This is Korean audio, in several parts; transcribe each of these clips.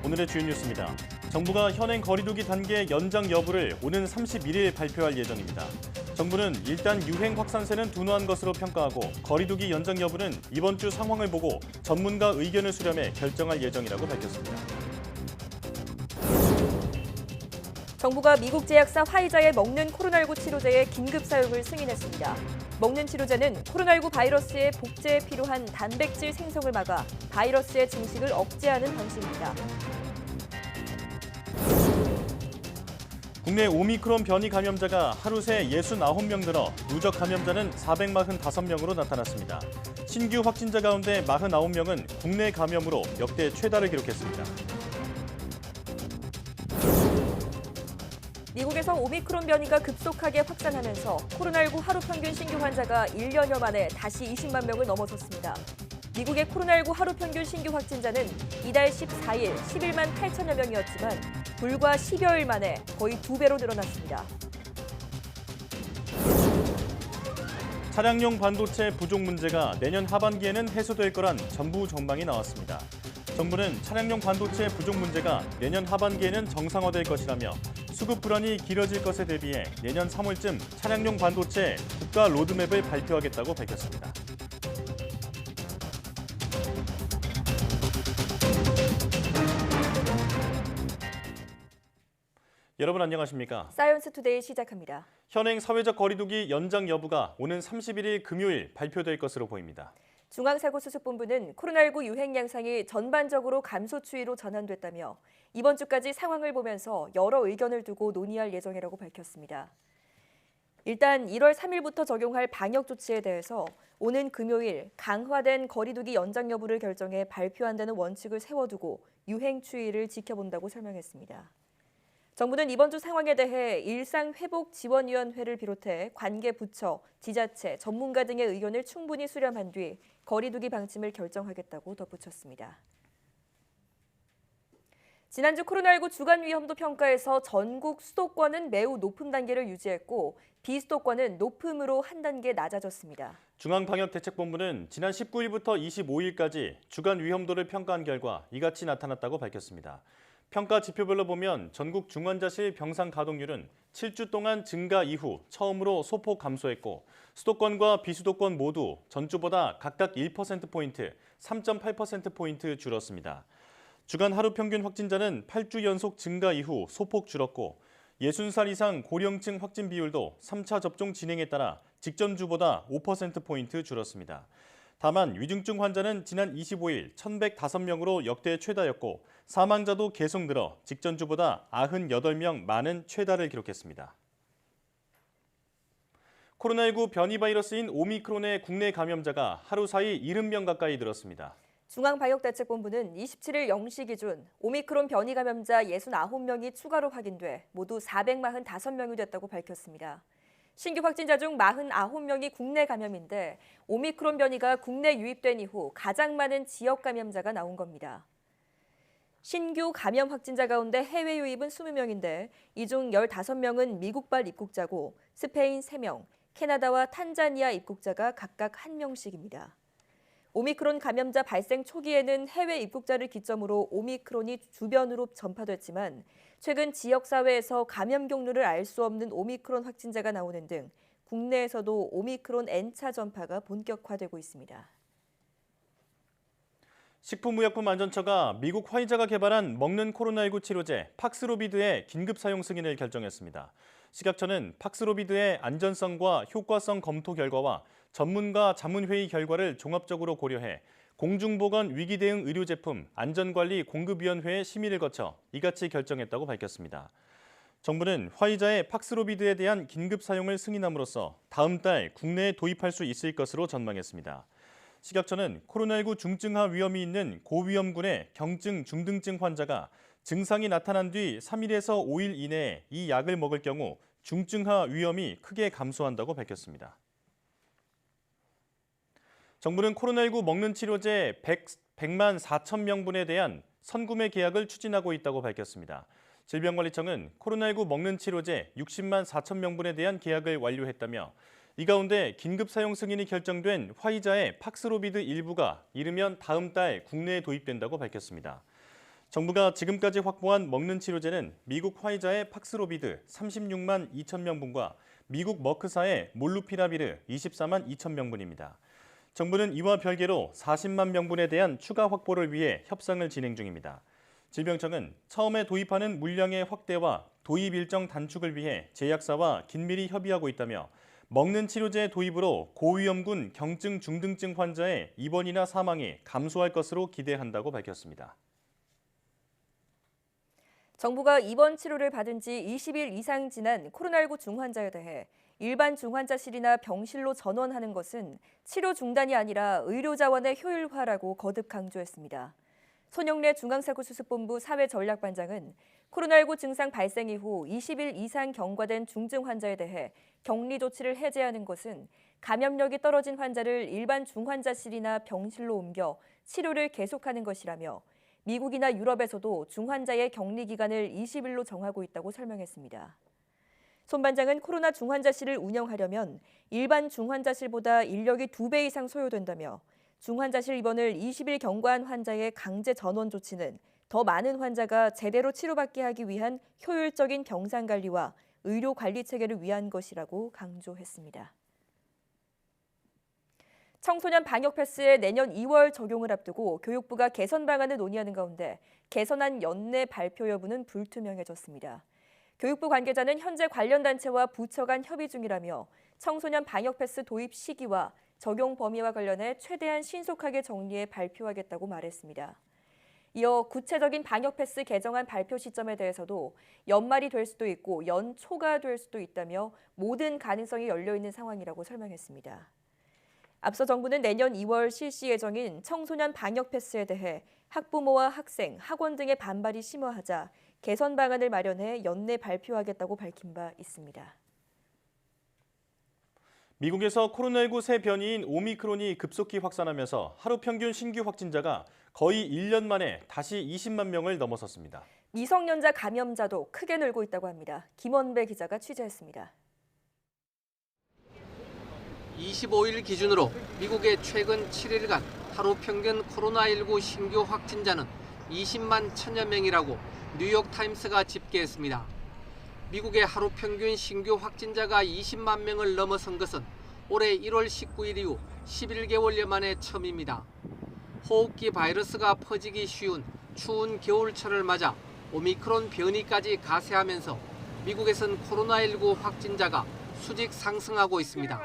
오늘의 주요 뉴스입니다. 정부가 현행 거리두기 단계 연장 여부를 오는 31일 발표할 예정입니다. 정부는 일단 유행 확산세는 둔화한 것으로 평가하고 거리두기 연장 여부는 이번 주 상황을 보고 전문가 의견을 수렴해 결정할 예정이라고 밝혔습니다. 정부가 미국 제약사 화이자의 먹는 코로나19 치료제의 긴급 사용을 승인했습니다. 먹는 치료제는 코로나19 바이러스의 복제에 필요한 단백질 생성을 막아 바이러스의 증식을 억제하는 방식입니다. 국내 오미크론 변이 감염자가 하루 새 69명 늘어 누적 감염자는 445명으로 나타났습니다. 신규 확진자 가운데 49명은 국내 감염으로 역대 최다를 기록했습니다. 미국에서 오미크론 변이가 급속하게 확산하면서 코로나19 하루 평균 신규 환자가 1년여 만에 다시 20만 명을 넘어섰습니다. 미국의 코로나19 하루 평균 신규 확진자는 이달 14일 11만 8천여 명이었지만 불과 10여일 만에 거의 2배로 늘어났습니다. 차량용 반도체 부족 문제가 내년 하반기에는 해소될 거란 정부 전망이 나왔습니다. 정부는 차량용 반도체 부족 문제가 내년 하반기에는 정상화될 것이라며 수급 불안이 길어질 것에 대비해 내년 3월쯤 차량용 반도체 국가 로드맵을 발표하겠다고 밝혔습니다. 여러분 안녕하십니까? 사이언스 투데이 시작합니다. 현행 사회적 거리두기 연장 여부가 오는 31일 금요일 발표될 것으로 보입니다. 중앙사고수습본부는 코로나19 유행 양상이 전반적으로 감소 추이로 전환됐다며 이번 주까지 상황을 보면서 여러 의견을 두고 논의할 예정이라고 밝혔습니다. 일단 1월 3일부터 적용할 방역 조치에 대해서 오는 금요일 강화된 거리두기 연장 여부를 결정해 발표한다는 원칙을 세워두고 유행 추이를 지켜본다고 설명했습니다. 정부는 이번 주 상황에 대해 일상회복지원위원회를 비롯해 관계 부처, 지자체, 전문가 등의 의견을 충분히 수렴한 뒤 거리두기 방침을 결정하겠다고 덧붙였습니다. 지난주 코로나19 주간 위험도 평가에서 전국 수도권은 매우 높은 단계를 유지했고 비수도권은 높음으로 한 단계 낮아졌습니다. 중앙방역대책본부는 지난 19일부터 25일까지 주간 위험도를 평가한 결과 이같이 나타났다고 밝혔습니다. 평가 지표별로 보면 전국 중환자실 병상 가동률은 7주 동안 증가 이후 처음으로 소폭 감소했고 수도권과 비수도권 모두 전주보다 각각 1%포인트, 3.8%포인트 줄었습니다. 주간 하루 평균 확진자는 8주 연속 증가 이후 소폭 줄었고 60살 이상 고령층 확진 비율도 3차 접종 진행에 따라 직전주보다 5%포인트 줄었습니다. 다만 위중증 환자는 지난 25일 1,105명으로 역대 최다였고 사망자도 계속 늘어 직전주보다 98명 많은 최다를 기록했습니다. 코로나19 변이 바이러스인 오미크론의 국내 감염자가 하루 사이 70명 가까이 늘었습니다. 중앙방역대책본부는 27일 0시 기준 오미크론 변이 감염자 69명이 추가로 확인돼 모두 445명이 됐다고 밝혔습니다. 신규 확진자 중 49명이 국내 감염인데 오미크론 변이가 국내 유입된 이후 가장 많은 지역 감염자가 나온 겁니다. 신규 감염 확진자 가운데 해외 유입은 20명인데 이 중 15명은 미국발 입국자고 스페인 3명, 캐나다와 탄자니아 입국자가 각각 1명씩입니다. 오미크론 감염자 발생 초기에는 해외 입국자를 기점으로 오미크론이 주변으로 전파됐지만 최근 지역사회에서 감염 경로를 알 수 없는 오미크론 확진자가 나오는 등 국내에서도 오미크론 N차 전파가 본격화되고 있습니다. 식품의약품안전처가 미국 화이자가 개발한 먹는 코로나19 치료제 팍스로비드의 긴급 사용 승인을 결정했습니다. 식약처는 팍스로비드의 안전성과 효과성 검토 결과와 전문가 자문회의 결과를 종합적으로 고려해 공중보건 위기대응 의료제품 안전관리 공급위원회의 심의를 거쳐 이같이 결정했다고 밝혔습니다. 정부는 화이자의 팍스로비드에 대한 긴급 사용을 승인함으로써 다음 달 국내에 도입할 수 있을 것으로 전망했습니다. 식약처는 코로나19 중증화 위험이 있는 고위험군의 경증 중등증 환자가 증상이 나타난 뒤 3일에서 5일 이내에 이 약을 먹을 경우 중증화 위험이 크게 감소한다고 밝혔습니다. 정부는 코로나19 먹는 치료제 100만 4천 명분에 대한 선구매 계약을 추진하고 있다고 밝혔습니다. 질병관리청은 코로나19 먹는 치료제 60만 4천 명분에 대한 계약을 완료했다며 이 가운데 긴급 사용 승인이 결정된 화이자의 팍스로비드 일부가 이르면 다음 달 국내에 도입된다고 밝혔습니다. 정부가 지금까지 확보한 먹는 치료제는 미국 화이자의 팍스로비드 36만 2천 명분과 미국 머크사의 몰루피라비르 24만 2천 명분입니다. 정부는 이와 별개로 40만 명분에 대한 추가 확보를 위해 협상을 진행 중입니다. 질병청은 처음에 도입하는 물량의 확대와 도입 일정 단축을 위해 제약사와 긴밀히 협의하고 있다며 먹는 치료제 도입으로 고위험군 경증 중등증 환자의 입원이나 사망이 감소할 것으로 기대한다고 밝혔습니다. 정부가 입원 치료를 받은 지 20일 이상 지난 코로나19 중환자에 대해 일반 중환자실이나 병실로 전원하는 것은 치료 중단이 아니라 의료 자원의 효율화라고 거듭 강조했습니다. 손영래 중앙사고수습본부 사회전략반장은 코로나19 증상 발생 이후 20일 이상 경과된 중증 환자에 대해 격리 조치를 해제하는 것은 감염력이 떨어진 환자를 일반 중환자실이나 병실로 옮겨 치료를 계속하는 것이라며 미국이나 유럽에서도 중환자의 격리 기간을 20일로 정하고 있다고 설명했습니다. 손 반장은 코로나 중환자실을 운영하려면 일반 중환자실보다 인력이 2배 이상 소요된다며 중환자실 입원을 20일 경과한 환자의 강제 전원 조치는 더 많은 환자가 제대로 치료받게 하기 위한 효율적인 경상관리와 의료관리 체계를 위한 것이라고 강조했습니다. 청소년 방역 패스의 내년 2월 적용을 앞두고 교육부가 개선 방안을 논의하는 가운데 개선안 연내 발표 여부는 불투명해졌습니다. 교육부 관계자는 현재 관련 단체와 부처 간 협의 중이라며 청소년 방역 패스 도입 시기와 적용 범위와 관련해 최대한 신속하게 정리해 발표하겠다고 말했습니다. 이어 구체적인 방역 패스 개정안 발표 시점에 대해서도 연말이 될 수도 있고 연초가 될 수도 있다며 모든 가능성이 열려 있는 상황이라고 설명했습니다. 앞서 정부는 내년 2월 실시 예정인 청소년 방역 패스에 대해 학부모와 학생, 학원 등의 반발이 심화하자 개선 방안을 마련해 연내 발표하겠다고 밝힌 바 있습니다. 미국에서 코로나19 새 변이인 오미크론이 급속히 확산하면서 하루 평균 신규 확진자가 거의 1년 만에 다시 20만 명을 넘어섰습니다. 미성년자 감염자도 크게 늘고 있다고 합니다. 김원배 기자가 취재했습니다. 25일 기준으로 미국의 최근 7일간 하루 평균 코로나19 신규 확진자는 20만 1000여 명이라고 뉴욕타임스가 집계했습니다. 미국의 하루 평균 신규 확진자가 20만 명을 넘어선 것은 올해 1월 19일 이후 11개월여 만에 처음입니다. 호흡기 바이러스가 퍼지기 쉬운 추운 겨울철을 맞아 오미크론 변이까지 가세하면서 미국에선 코로나19 확진자가 수직 상승하고 있습니다.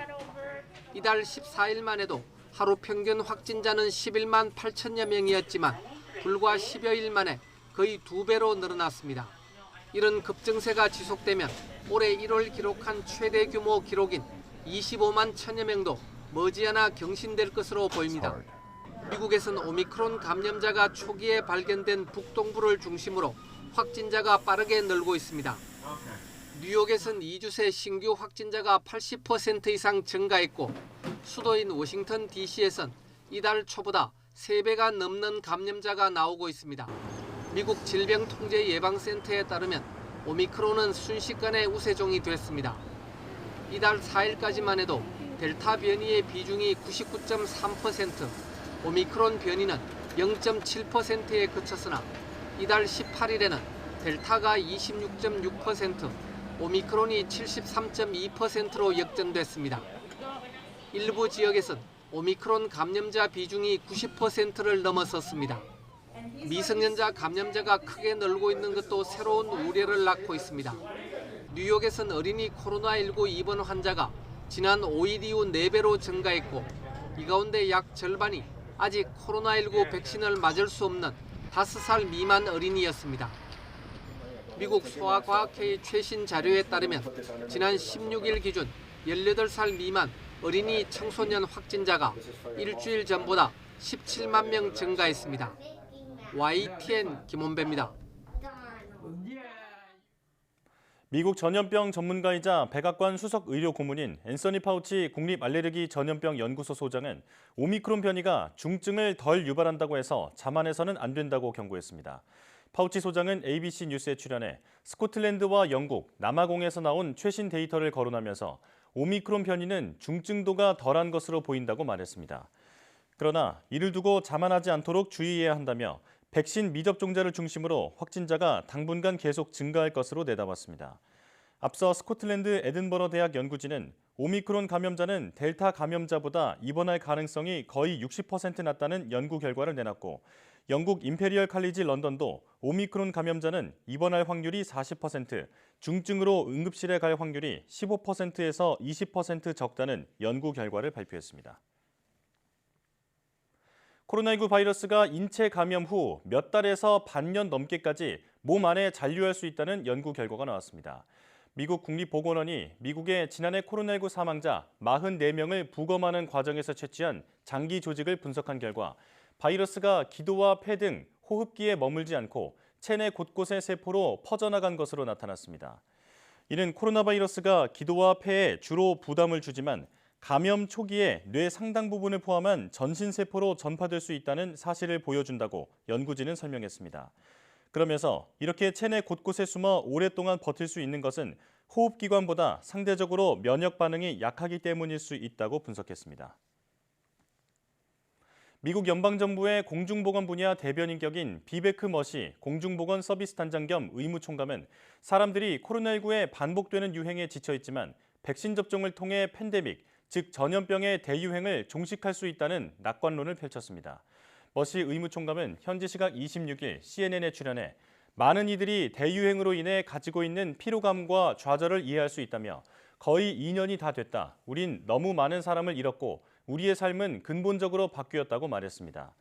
이달 14일만 해도 하루 평균 확진자는 11만 8천여 명이었지만 불과 10여일 만에 거의 2배로 늘어났습니다. 이런 급증세가 지속되면 올해 1월 기록한 최대 규모 기록인 25만 1000여 명도 머지않아 경신될 것으로 보입니다. 미국에선 오미크론 감염자가 초기에 발견된 북동부를 중심으로 확진자가 빠르게 늘고 있습니다. 뉴욕에선 2주 새 신규 확진자가 80% 이상 증가했고 수도인 워싱턴 DC에선 이달 초보다 3배가 넘는 감염자가 나오고 있습니다. 미국 질병통제예방센터에 따르면 오미크론은 순식간에 우세종이 됐습니다. 이달 4일까지만 해도 델타 변이의 비중이 99.3%, 오미크론 변이는 0.7%에 그쳤으나 이달 18일에는 델타가 26.6%, 오미크론이 73.2%로 역전됐습니다. 일부 지역에선 오미크론 감염자 비중이 90%를 넘어섰습니다. 미성년자 감염자가 크게 늘고 있는 것도 새로운 우려를 낳고 있습니다. 뉴욕에선 어린이 코로나19 입원 환자가 지난 5일 이후 4배로 증가했고 이 가운데 약 절반이 아직 코로나19 백신을 맞을 수 없는 5살 미만 어린이였습니다. 미국 소아과학회의 최신 자료에 따르면 지난 16일 기준 18살 미만 어린이 청소년 확진자가 일주일 전보다 17만 명 증가했습니다. YTN 김원배입니다. 미국 전염병 전문가이자 백악관 수석 의료 고문인 앤서니 파우치 국립알레르기 전염병 연구소 소장은 오미크론 변이가 중증을 덜 유발한다고 해서 자만해서는 안 된다고 경고했습니다. 파우치 소장은 ABC 뉴스에 출연해 스코틀랜드와 영국, 남아공에서 나온 최신 데이터를 거론하면서 오미크론 변이는 중증도가 덜한 것으로 보인다고 말했습니다. 그러나 이를 두고 자만하지 않도록 주의해야 한다며 백신 미접종자를 중심으로 확진자가 당분간 계속 증가할 것으로 내다봤습니다. 앞서 스코틀랜드 에든버러 대학 연구진은 오미크론 감염자는 델타 감염자보다 입원할 가능성이 거의 60% 낮다는 연구 결과를 내놨고, 영국 임페리얼 칼리지 런던도 오미크론 감염자는 입원할 확률이 40%, 중증으로 응급실에 갈 확률이 15%에서 20% 적다는 연구 결과를 발표했습니다. 코로나19 바이러스가 인체 감염 후 몇 달에서 반년 넘게까지 몸 안에 잔류할 수 있다는 연구 결과가 나왔습니다. 미국 국립보건원이 미국의 지난해 코로나19 사망자 44명을 부검하는 과정에서 채취한 장기 조직을 분석한 결과 바이러스가 기도와 폐 등 호흡기에 머물지 않고 체내 곳곳의 세포로 퍼져나간 것으로 나타났습니다. 이는 코로나 바이러스가 기도와 폐에 주로 부담을 주지만 감염 초기에 뇌 상당 부분을 포함한 전신세포로 전파될 수 있다는 사실을 보여준다고 연구진은 설명했습니다. 그러면서 이렇게 체내 곳곳에 숨어 오랫동안 버틸 수 있는 것은 호흡기관보다 상대적으로 면역 반응이 약하기 때문일 수 있다고 분석했습니다. 미국 연방정부의 공중보건 분야 대변인격인 비베크 머시 공중보건 서비스 단장 겸 의무총감은 사람들이 코로나19에 반복되는 유행에 지쳐있지만 백신 접종을 통해 팬데믹, 즉 전염병의 대유행을 종식할 수 있다는 낙관론을 펼쳤습니다. 머시 의무총감은 현지 시각 26일 CNN에 출연해 많은 이들이 대유행으로 인해 가지고 있는 피로감과 좌절을 이해할 수 있다며 거의 2년이 다 됐다. 우린 너무 많은 사람을 잃었고 우리의 삶은 근본적으로 바뀌었다고 말했습니다.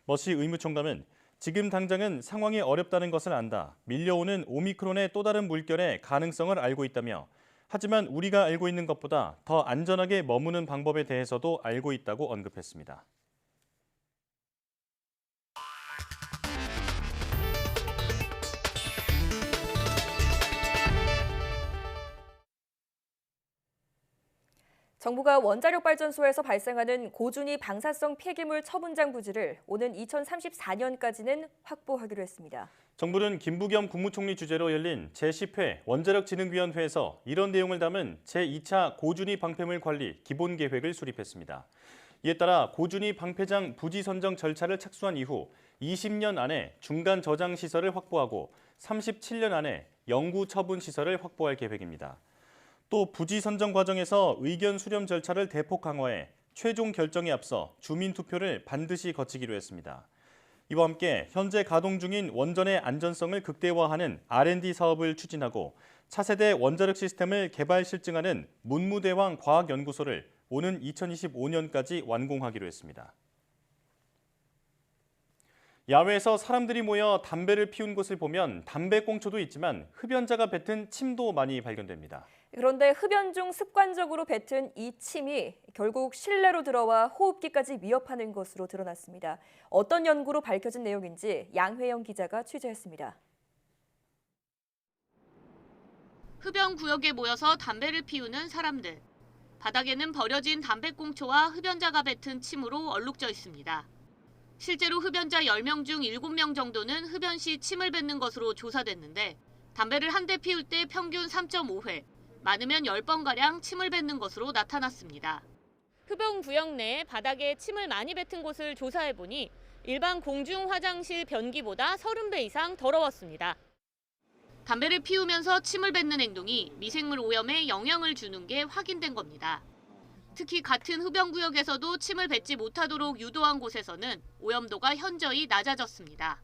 머시 의무총감은 지금 당장은 상황이 어렵다는 것을 안다. 밀려오는 오미크론의 또 다른 물결의 가능성을 알고 있다며 하지만 우리가 알고 있는 것보다 더 안전하게 머무는 방법에 대해서도 알고 있다고 언급했습니다. 정부가 원자력 발전소에서 발생하는 고준위 방사성 폐기물 처분장 부지를 오는 2034년까지는 확보하기로 했습니다. 정부는 김부겸 국무총리 주재로 열린 제10회 원자력진흥위원회에서 이런 내용을 담은 제2차 고준위 방패물 관리 기본 계획을 수립했습니다. 이에 따라 고준위 방패장 부지 선정 절차를 착수한 이후 20년 안에 중간 저장 시설을 확보하고 37년 안에 영구 처분 시설을 확보할 계획입니다. 또 부지 선정 과정에서 의견 수렴 절차를 대폭 강화해 최종 결정에 앞서 주민 투표를 반드시 거치기로 했습니다. 이와 함께 현재 가동 중인 원전의 안전성을 극대화하는 R&D 사업을 추진하고 차세대 원자력 시스템을 개발 실증하는 문무대왕 과학연구소를 오는 2025년까지 완공하기로 했습니다. 야외에서 사람들이 모여 담배를 피운 곳을 보면 담배꽁초도 있지만 흡연자가 뱉은 침도 많이 발견됩니다. 그런데 흡연 중 습관적으로 뱉은 이 침이 결국 실내로 들어와 호흡기까지 위협하는 것으로 드러났습니다. 어떤 연구로 밝혀진 내용인지 양회영 기자가 취재했습니다. 흡연 구역에 모여서 담배를 피우는 사람들. 바닥에는 버려진 담배꽁초와 흡연자가 뱉은 침으로 얼룩져 있습니다. 실제로 흡연자 10명 중 7명 정도는 흡연 시 침을 뱉는 것으로 조사됐는데 담배를 한 대 피울 때 평균 3.5회, 많으면 10번가량 침을 뱉는 것으로 나타났습니다. 흡연 구역 내에 바닥에 침을 많이 뱉은 곳을 조사해보니 일반 공중 화장실 변기보다 30배 이상 더러웠습니다. 담배를 피우면서 침을 뱉는 행동이 미생물 오염에 영향을 주는 게 확인된 겁니다. 특히 같은 흡연구역에서도 침을 뱉지 못하도록 유도한 곳에서는 오염도가 현저히 낮아졌습니다.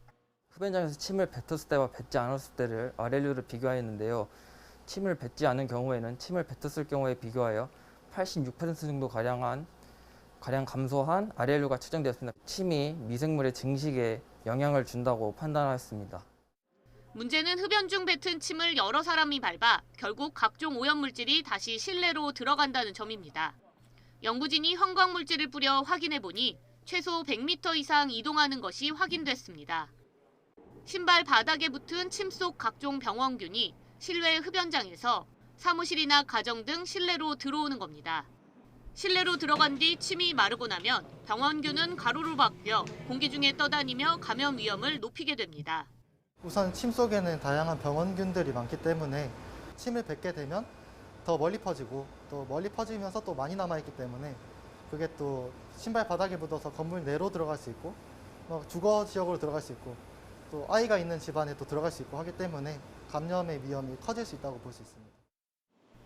흡연장에서 침을 뱉었을 때와 뱉지 않았을 때를 RLU를 비교하였는데요. 침을 뱉지 않은 경우에는 침을 뱉었을 경우에 비교하여 86% 정도 가량 감소한 RLU가 측정되었습니다. 침이 미생물의 증식에 영향을 준다고 판단하였습니다. 문제는 흡연 중 뱉은 침을 여러 사람이 밟아 결국 각종 오염물질이 다시 실내로 들어간다는 점입니다. 연구진이 형광물질을 뿌려 확인해보니 최소 100m 이상 이동하는 것이 확인됐습니다. 신발 바닥에 붙은 침 속 각종 병원균이 실외 흡연장에서 사무실이나 가정 등 실내로 들어오는 겁니다. 실내로 들어간 뒤 침이 마르고 나면 병원균은 가루로 바뀌어 공기 중에 떠다니며 감염 위험을 높이게 됩니다. 우선 침 속에는 다양한 병원균들이 많기 때문에 침을 뱉게 되면 더 멀리 퍼지고 또 멀리 퍼지면서 또 많이 남아있기 때문에 그게 또 신발 바닥에 묻어서 건물 내로 들어갈 수 있고 주거 지역으로 들어갈 수 있고 또 아이가 있는 집안에 또 들어갈 수 있고 하기 때문에 감염의 위험이 커질 수 있다고 볼 수 있습니다.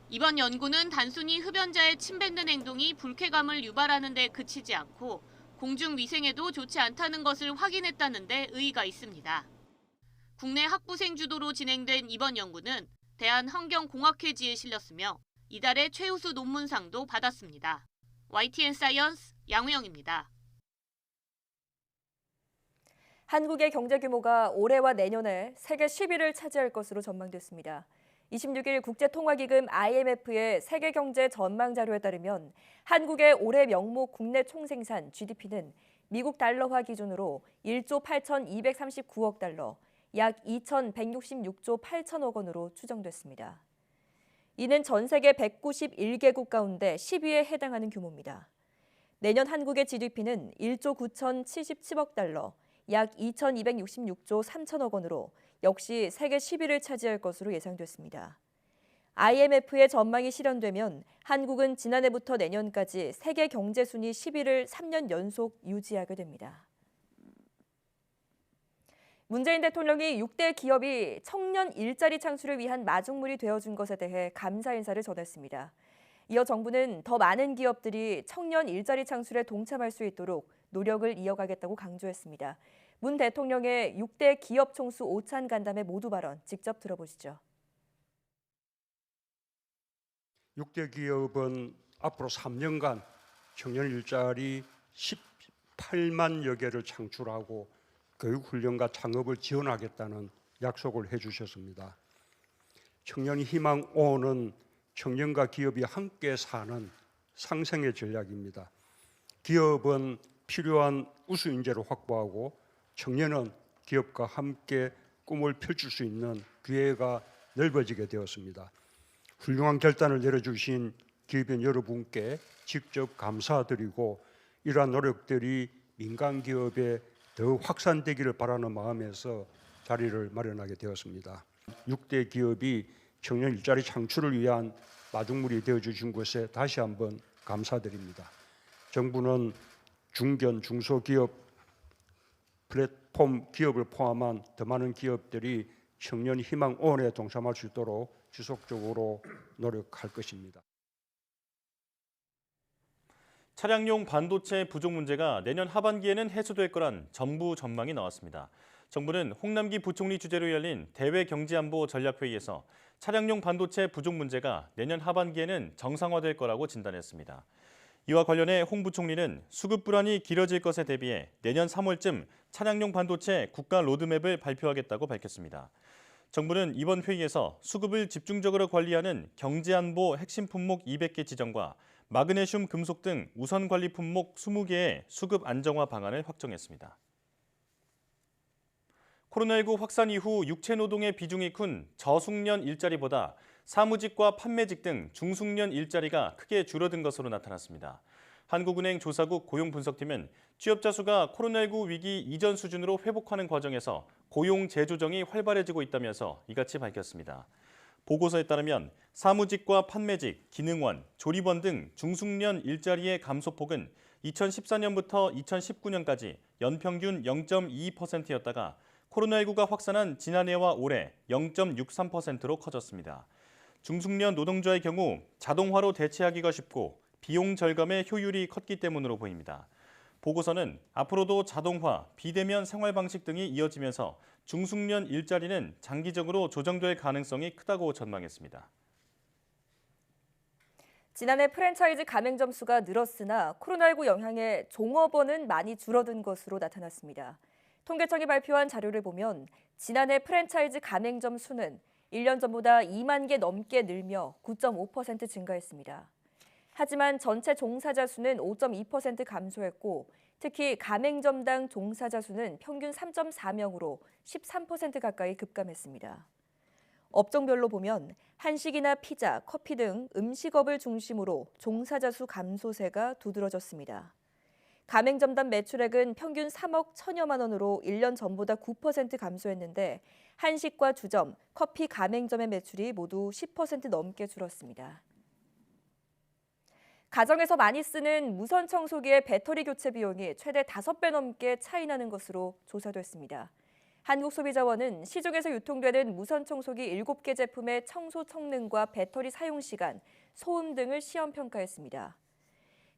이번 연구는 단순히 흡연자의 침 뱉는 행동이 불쾌감을 유발하는 데 그치지 않고 공중위생에도 좋지 않다는 것을 확인했다는 데 의의가 있습니다. 국내 학부생 주도로 진행된 이번 연구는 대한환경공학회지에 실렸으며 이달의 최우수 논문상도 받았습니다. YTN 사이언스 양우영입니다. 한국의 경제 규모가 올해와 내년에 세계 10위를 차지할 것으로 전망됐습니다. 26일 국제통화기금 IMF의 세계 경제 전망 자료에 따르면 한국의 올해 명목 국내 총생산 GDP는 미국 달러화 기준으로 1조 8,239억 달러, 약 2,166조 8천억 원으로 추정됐습니다. 이는 전 세계 191개국 가운데 10위에 해당하는 규모입니다. 내년 한국의 GDP는 1조 9,077억 달러, 약 2,266조 3천억 원으로 역시 세계 10위를 차지할 것으로 예상됐습니다. IMF의 전망이 실현되면 한국은 지난해부터 내년까지 세계 경제 순위 10위를 3년 연속 유지하게 됩니다. 문재인 대통령이 6대 기업이 청년 일자리 창출을 위한 마중물이 되어준 것에 대해 감사 인사를 전했습니다. 이어 정부는 더 많은 기업들이 청년 일자리 창출에 동참할 수 있도록 노력을 이어가겠다고 강조했습니다. 문 대통령의 6대 기업 총수 오찬 간담회 모두 발언 직접 들어보시죠. 6대 기업은 앞으로 3년간 청년 일자리 18만여 개를 창출하고 교육훈련과 창업을 지원하겠다는 약속을 해주셨습니다. 청년 희망5는 청년과 기업이 함께 사는 상생의 전략입니다. 기업은 필요한 우수 인재를 확보하고 청년은 기업과 함께 꿈을 펼칠 수 있는 기회가 넓어지게 되었습니다. 훌륭한 결단을 내려주신 기업인 여러분께 직접 감사드리고 이러한 노력들이 민간 기업에 더 확산되기를 바라는 마음에서 자리를 마련하게 되었습니다. 6대 기업이 청년 일자리 창출을 위한 마중물이 되어주신 것에 다시 한번 감사드립니다. 정부는 중견, 중소기업, 플랫폼 기업을 포함한 더 많은 기업들이 청년 희망원에 동참할 수 있도록 지속적으로 노력할 것입니다. 차량용 반도체 부족 문제가 내년 하반기에는 해소될 거란 정부 전망이 나왔습니다. 정부는 홍남기 부총리 주재로 열린 대외 경제안보 전략회의에서 차량용 반도체 부족 문제가 내년 하반기에는 정상화될 거라고 진단했습니다. 이와 관련해 홍 부총리는 수급 불안이 길어질 것에 대비해 내년 3월쯤 차량용 반도체 국가 로드맵을 발표하겠다고 밝혔습니다. 정부는 이번 회의에서 수급을 집중적으로 관리하는 경제안보 핵심 품목 200개 지정과 마그네슘 금속 등 우선 관리 품목 20개의 수급 안정화 방안을 확정했습니다. 코로나19 확산 이후 육체 노동의 비중이 큰 저숙련 일자리보다 사무직과 판매직 등 중숙련 일자리가 크게 줄어든 것으로 나타났습니다. 한국은행 조사국 고용분석팀은 취업자 수가 코로나19 위기 이전 수준으로 회복하는 과정에서 고용 재조정이 활발해지고 있다면서 이같이 밝혔습니다. 보고서에 따르면 사무직과 판매직, 기능원, 조리원 등 중숙련 일자리의 감소폭은 2014년부터 2019년까지 연평균 0.22%였다가 코로나19가 확산한 지난해와 올해 0.63%로 커졌습니다. 중숙련 노동자의 경우 자동화로 대체하기가 쉽고 비용 절감의 효율이 컸기 때문으로 보입니다. 보고서는 앞으로도 자동화, 비대면 생활 방식 등이 이어지면서 중숙련 일자리는 장기적으로 조정될 가능성이 크다고 전망했습니다. 지난해 프랜차이즈 가맹점 수가 늘었으나 코로나19 영향에 종업원은 많이 줄어든 것으로 나타났습니다. 통계청이 발표한 자료를 보면 지난해 프랜차이즈 가맹점 수는 1년 전보다 2만 개 넘게 늘며 9.5% 증가했습니다. 하지만 전체 종사자 수는 5.2% 감소했고 특히 가맹점당 종사자 수는 평균 3.4명으로 13% 가까이 급감했습니다. 업종별로 보면 한식이나 피자, 커피 등 음식업을 중심으로 종사자 수 감소세가 두드러졌습니다. 가맹점당 매출액은 평균 3억 1천여만 원으로 1년 전보다 9% 감소했는데 한식과 주점, 커피 가맹점의 매출이 모두 10% 넘게 줄었습니다. 가정에서 많이 쓰는 무선 청소기의 배터리 교체 비용이 최대 5배 넘게 차이 나는 것으로 조사됐습니다. 한국소비자원은 시중에서 유통되는 무선 청소기 7개 제품의 청소 성능과 배터리 사용 시간, 소음 등을 시험 평가했습니다.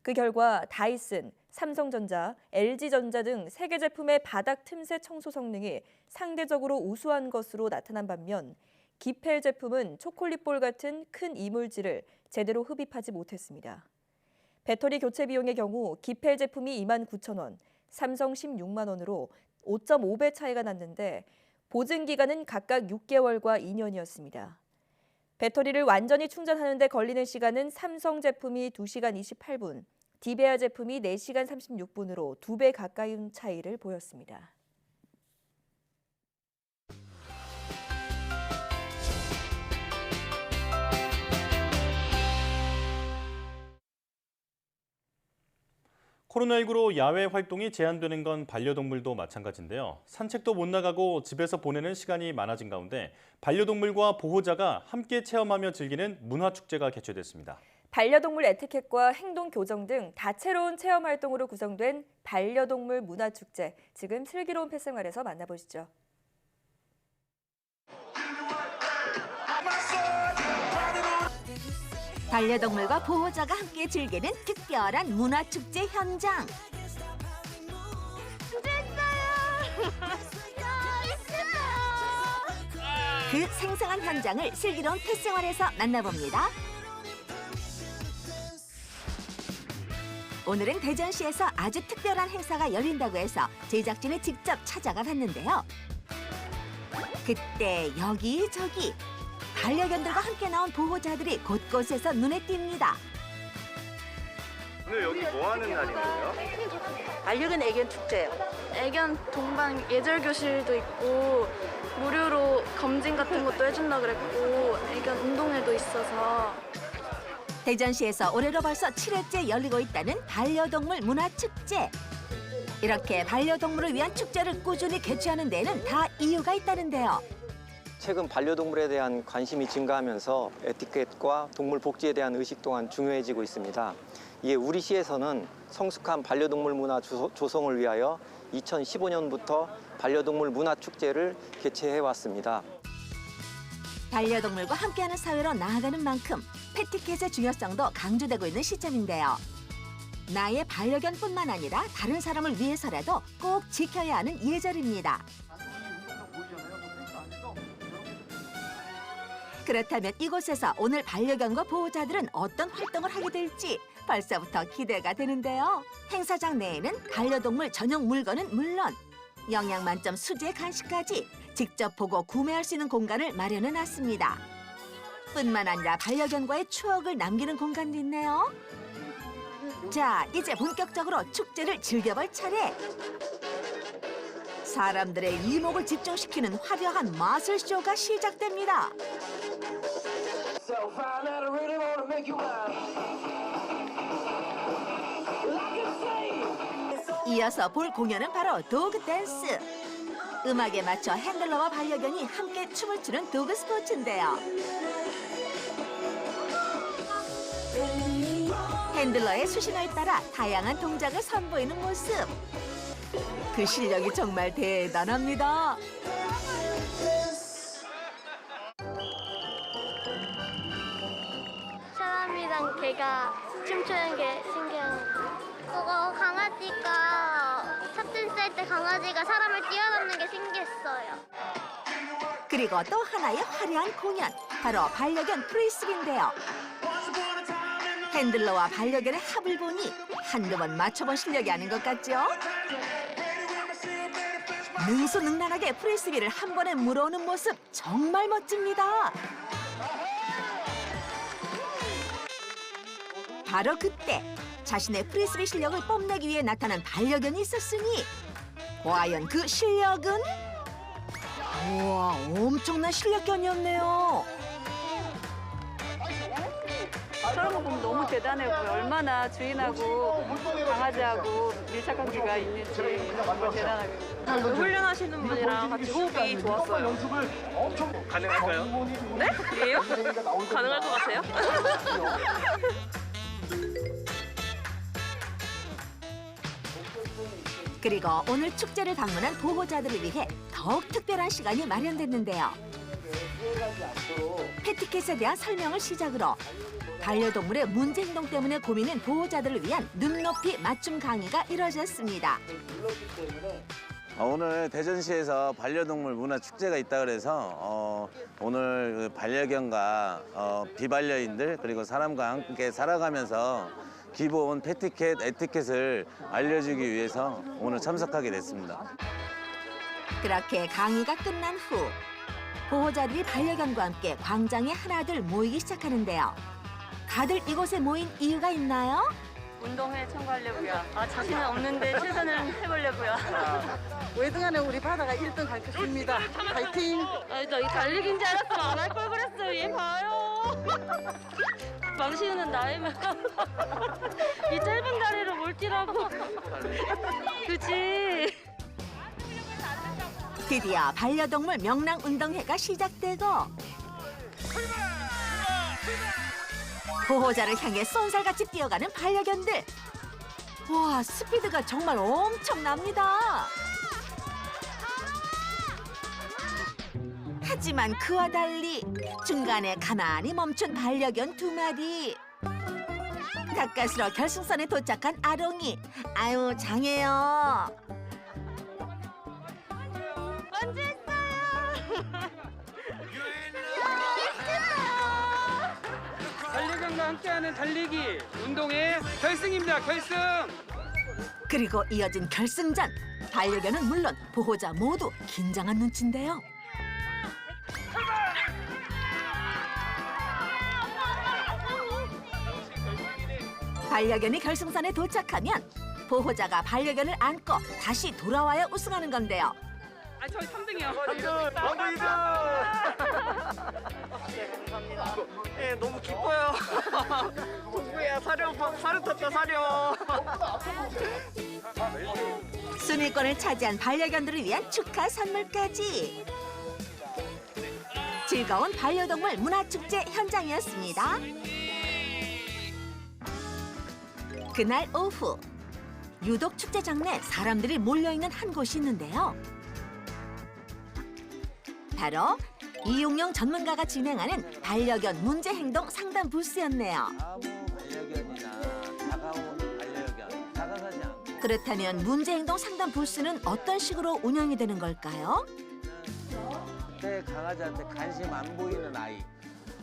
그 결과 다이슨, 삼성전자, LG전자 등 3개 제품의 바닥 틈새 청소 성능이 상대적으로 우수한 것으로 나타난 반면 기펠 제품은 초콜릿볼 같은 큰 이물질을 제대로 흡입하지 못했습니다. 배터리 교체 비용의 경우 기펠 제품이 29,000원, 삼성 16만 원으로 5.5배 차이가 났는데 보증 기간은 각각 6개월과 2년이었습니다. 배터리를 완전히 충전하는 데 걸리는 시간은 삼성 제품이 2시간 28분, 디베아 제품이 4시간 36분으로 2배 가까운 차이를 보였습니다. 코로나19로 야외 활동이 제한되는 건 반려동물도 마찬가지인데요. 산책도 못 나가고 집에서 보내는 시간이 많아진 가운데 반려동물과 보호자가 함께 체험하며 즐기는 문화축제가 개최됐습니다. 반려동물 에티켓과 행동 교정 등 다채로운 체험 활동으로 구성된 반려동물 문화축제, 지금 슬기로운 펫생활에서 만나보시죠. 반려동물과 보호자가 함께 즐기는 특별한 문화축제 현장. 그 생생한 현장을 슬기로운 펫생활에서 만나봅니다. 오늘은 대전시에서 아주 특별한 행사가 열린다고 해서 제작진이 직접 찾아가 봤는데요. 그때 여기저기 반려견들과 함께 나온 보호자들이 곳곳에서 눈에 띕니다. 오늘 여기 뭐 하는 날인가요? 반려견 애견 축제요. 애견 동반 예절 교실도 있고 무료로 검진 같은 것도 해준다 그랬고 애견 운동회도 있어서. 대전시에서 올해로 벌써 7회째 열리고 있다는 반려동물 문화축제. 이렇게 반려동물을 위한 축제를 꾸준히 개최하는 데에는 다 이유가 있다는데요. 최근 반려동물에 대한 관심이 증가하면서 에티켓과 동물 복지에 대한 의식 또한 중요해지고 있습니다. 이에 우리 시에서는 성숙한 반려동물 문화 조성을 위하여 2015년부터 반려동물 문화축제를 개최해왔습니다. 반려동물과 함께하는 사회로 나아가는 만큼 패티켓의 중요성도 강조되고 있는 시점인데요. 나의 반려견뿐만 아니라 다른 사람을 위해서라도 꼭 지켜야 하는 예절입니다. 그렇다면 이곳에서 오늘 반려견과 보호자들은 어떤 활동을 하게 될지 벌써부터 기대가 되는데요. 행사장 내에는 반려동물 전용 물건은 물론 영양 만점 수제 간식까지 직접 보고 구매할 수 있는 공간을 마련해 놨습니다. 뿐만 아니라 반려견과의 추억을 남기는 공간도 있네요. 자, 이제 본격적으로 축제를 즐겨볼 차례. 사람들의 이목을 집중시키는 화려한 마술쇼가 시작됩니다. 이어서 볼 공연은 바로 도그 댄스. 음악에 맞춰 핸들러와 반려견이 함께 춤을 추는 도그 스포츠인데요. 핸들러의 수신호에 따라 다양한 동작을 선보이는 모습. 그 실력이 정말 대단합니다. 사람이랑 개가 춤추는 게 신기한 거. 그거 강아지가 탑댄스 할 때 강아지가 사람을 뛰어넘는 게 신기했어요. 그리고 또 하나의 화려한 공연, 바로 반려견 프리스비인데요. 핸들러와 반려견의 합을 보니 한두 번 맞춰본 실력이 아닌 것 같죠? 능수능란하게 프리스비를 한 번에 물어오는 모습 정말 멋집니다. 바로 그때 자신의 프리스비 실력을 뽐내기 위해 나타난 반려견이 있었으니 과연 그 실력은? 우와, 엄청난 실력견이었네요. 저런 거 보면 너무 대단해 보여. 얼마나 주인하고 강아지하고 밀착관계가 있는지 정말 대단하게. 훈련하시는 분이랑 같이 호흡이 좋았어요. 가능할까요? 네? 예요? 가능할 것 같아요? 그리고 오늘 축제를 방문한 보호자들을 위해 더욱 특별한 시간이 마련됐는데요. 패티켓에 대한 설명을 시작으로 반려동물의 문제 행동 때문에 고민인 보호자들을 위한 눈높이 맞춤 강의가 이뤄졌습니다. 오늘 대전시에서 반려동물 문화 축제가 있다 그래서 오늘 반려견과 비반려인들 그리고 사람과 함께 살아가면서 기본 패티켓, 에티켓을 알려주기 위해서 오늘 참석하게 됐습니다. 그렇게 강의가 끝난 후 보호자들이 반려견과 함께 광장에 하나둘 모이기 시작하는데요. 다들 이곳에 모인 이유가 있나요? 운동회 참가하려고요. 자신은 없는데 최선을 해보려고요. 외등안에 우리 바다가 1등 가겠습니다. 파이팅! 나 이 달리기인 줄 알았으면 안 할 걸 그랬어요. 얘 봐요. 망치우는 나이면 이 짧은 다리로 뭘 뛰라고. 그치? 드디어 반려동물 명랑 운동회가 시작되고 보호자를 향해 쏜살같이 뛰어가는 반려견들. 와, 스피드가 정말 엄청납니다. 하지만 그와 달리 중간에 가만히 멈춘 반려견 2마리. 가까스로 결승선에 도착한 아롱이. 아유, 장해요. 언제 했어요? 반려견과 함께하는 달리기 운동회 결승입니다. 결승! 그리고 이어진 결승전. 반려견은 물론 보호자 모두 긴장한 눈치인데요. 반려견이 결승선에 도착하면 보호자가 반려견을 안고 다시 돌아와야 우승하는 건데요. 저희 3등이요. 너무 이등! 예, 너무 기뻐요. 동구야, 사료 탔다, 사료. 순위권을 차지한 반려견들을 위한 축하 선물까지. 즐거운 반려동물 문화축제 현장이었습니다. 그날 오후 유독 축제장 내 사람들이 몰려있는 한 곳이 있는데요. 바로 이용용 전문가가 진행하는 반려견 문제 행동 상담 부스였네요. 아무 반려견이나 다가오는 반려견, 다가가지 않고 그렇다면 문제 행동 상담 부스는 어떤 식으로 운영이 되는 걸까요? 내 강아지한테 관심 안 보이는 아이,